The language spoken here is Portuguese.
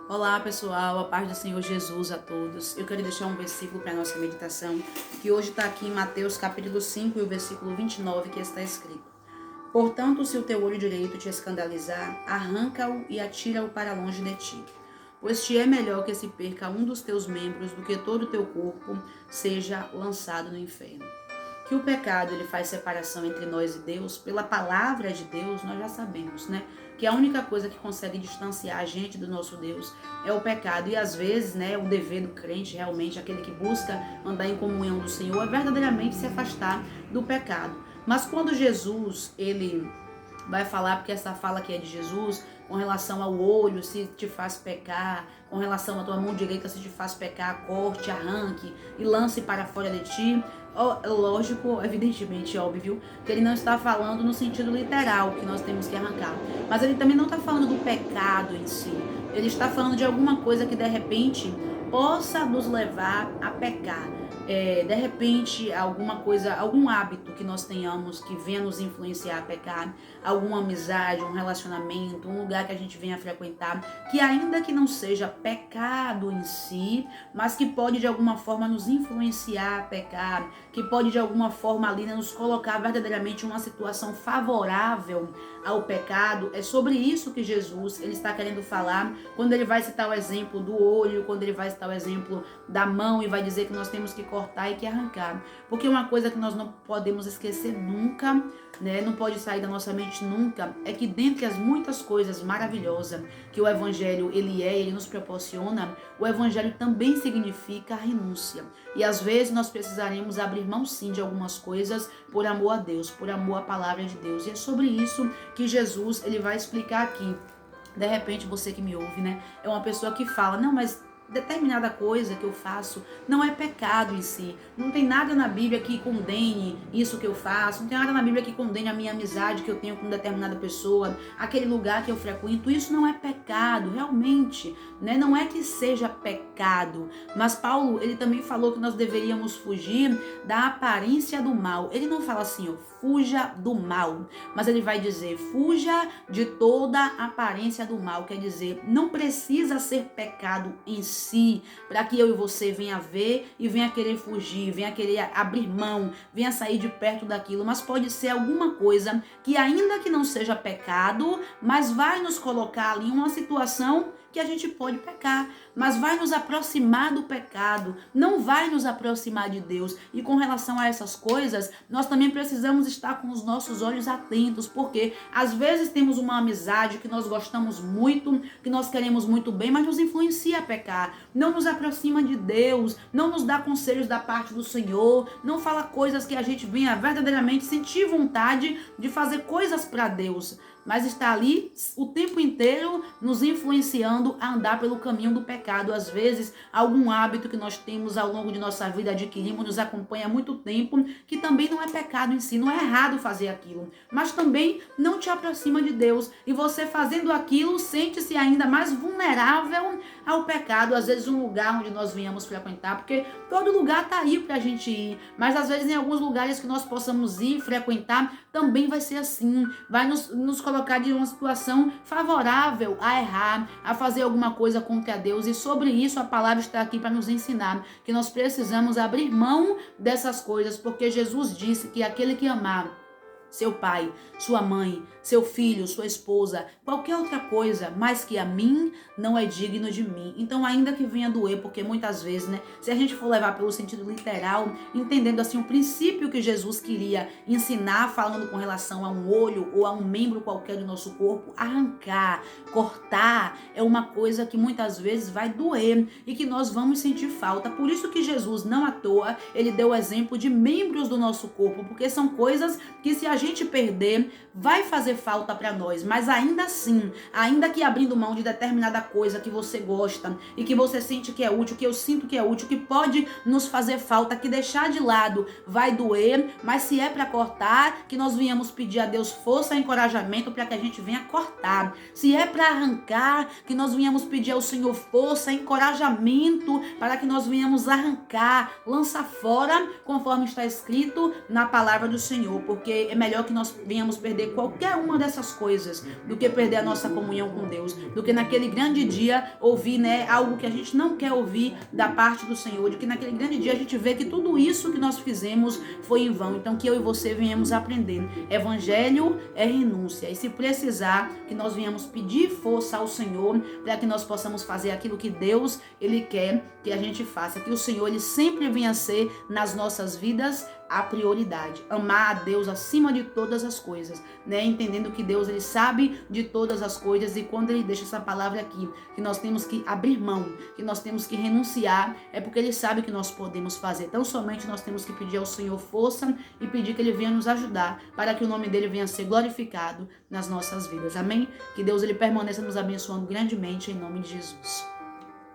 Olá pessoal, a paz do Senhor Jesus a todos. Eu quero deixar um versículo para a nossa meditação, que hoje está aqui em Mateus capítulo 5 e o versículo 29, que está escrito: Portanto, se o teu olho direito te escandalizar, arranca-o e atira-o para longe de ti. Pois te é melhor que se perca um dos teus membros do que todo o teu corpo seja lançado no inferno. Que o pecado ele faz separação entre nós e Deus, pela palavra de Deus, nós já sabemos, né? Que a única coisa que consegue distanciar a gente do nosso Deus é o pecado. E às vezes, né, o dever do crente, realmente, aquele que busca andar em comunhão do Senhor, é verdadeiramente se afastar do pecado. Mas quando Jesus, ele vai falar, porque essa fala aqui é de Jesus, com relação ao olho, se te faz pecar, com relação à tua mão direita, se te faz pecar, corte, arranque e lance para fora de ti. Lógico, evidentemente, óbvio, que ele não está falando no sentido literal que nós temos que arrancar, mas ele também não está falando do pecado em si. Ele está falando de alguma coisa que de repente possa nos levar a pecar. De repente, alguma coisa, algum hábito que nós tenhamos que venha nos influenciar a pecar, alguma amizade, um relacionamento, um lugar que a gente venha frequentar, que ainda que não seja pecado em si, mas que pode de alguma forma nos influenciar a pecar, que pode de alguma forma ali nos colocar verdadeiramente em uma situação favorável ao pecado. É sobre isso que Jesus ele está querendo falar quando ele vai citar o exemplo do olho, quando ele vai citar o exemplo da mão e vai dizer que nós temos que cortar e que arrancar. Porque uma coisa que nós não podemos esquecer nunca, né, não pode sair da nossa mente nunca, é que dentre as muitas coisas maravilhosas que o Evangelho ele nos proporciona, o Evangelho também significa renúncia. E às vezes nós precisaremos abrir mão sim de algumas coisas por amor a Deus, por amor à palavra de Deus. E é sobre isso que Jesus ele vai explicar aqui. De repente você que me ouve, né, é uma pessoa que fala, não, mas determinada coisa que eu faço não é pecado em si. Não tem nada na Bíblia que condene isso que eu faço. Não tem nada na Bíblia que condene a minha amizade que eu tenho com determinada pessoa, aquele lugar que eu frequento. Isso não é pecado, realmente, né? Não é que seja pecado. Mas Paulo, ele também falou que nós deveríamos fugir da aparência do mal. Ele não fala assim, ó, fuja do mal. Mas ele vai dizer, fuja de toda aparência do mal. Quer dizer, não precisa ser pecado em si, para que eu e você venha ver e venha querer fugir, venha querer abrir mão, venha sair de perto daquilo, mas pode ser alguma coisa que ainda que não seja pecado, mas vai nos colocar ali em uma situação que a gente pode pecar, mas vai nos aproximar do pecado, não vai nos aproximar de Deus. E com relação a essas coisas, nós também precisamos estar com os nossos olhos atentos, porque às vezes temos uma amizade que nós gostamos muito, que nós queremos muito bem, mas nos influencia a pecar, não nos aproxima de Deus, não nos dá conselhos da parte do Senhor, não fala coisas que a gente venha verdadeiramente sentir vontade de fazer coisas para Deus, mas está ali o tempo inteiro nos influenciando a andar pelo caminho do pecado. Às vezes, algum hábito que nós temos ao longo de nossa vida, adquirimos, nos acompanha há muito tempo, que também não é pecado em si, não é errado fazer aquilo, mas também não te aproxima de Deus. E você fazendo aquilo, sente-se ainda mais vulnerável ao pecado. Às vezes, um lugar onde nós venhamos frequentar, porque todo lugar está aí para a gente ir, mas às vezes em alguns lugares que nós possamos ir, frequentar, também vai ser assim, vai nos colocar de uma situação favorável a errar, a fazer alguma coisa contra Deus. E sobre isso a palavra está aqui para nos ensinar que nós precisamos abrir mão dessas coisas, porque Jesus disse que aquele que amar seu pai, sua mãe, seu filho, sua esposa, qualquer outra coisa, mais que a mim, não é digno de mim. Então, ainda que venha doer, porque muitas vezes, né, se a gente for levar pelo sentido literal, entendendo assim o princípio que Jesus queria ensinar, falando com relação a um olho ou a um membro qualquer do nosso corpo, arrancar, cortar, é uma coisa que muitas vezes vai doer e que nós vamos sentir falta. Por isso que Jesus, não à toa, ele deu o exemplo de membros do nosso corpo, porque são coisas que se a gente perder, vai fazer falta para nós, mas ainda assim, ainda que abrindo mão de determinada coisa que você gosta e que você sente que é útil, que eu sinto que é útil, que pode nos fazer falta, que deixar de lado vai doer, mas se é para cortar, que nós venhamos pedir a Deus força e encorajamento para que a gente venha cortar. Se é para arrancar, que nós venhamos pedir ao Senhor força e encorajamento para que nós venhamos arrancar, lançar fora, conforme está escrito na palavra do Senhor, porque é melhor melhor que nós venhamos perder qualquer uma dessas coisas do que perder a nossa comunhão com Deus, do que naquele grande dia ouvir, né, algo que a gente não quer ouvir da parte do Senhor, de que naquele grande dia a gente vê que tudo isso que nós fizemos foi em vão. Então que eu e você venhamos aprender. Evangelho é renúncia. E se precisar, que nós venhamos pedir força ao Senhor para que nós possamos fazer aquilo que Deus, Ele quer que a gente faça. Que o Senhor, Ele sempre venha a ser nas nossas vidas a prioridade. Amar a Deus acima de todas as coisas, né? Entendendo que Deus, Ele sabe de todas as coisas, e quando Ele deixa essa palavra aqui, que nós temos que abrir mão, que nós temos que renunciar, é porque Ele sabe que nós podemos fazer. Então somente nós temos que pedir ao Senhor força e pedir que Ele venha nos ajudar para que o nome dEle venha a ser glorificado nas nossas vidas. Amém? Que Deus, Ele permaneça nos abençoando grandemente em nome de Jesus.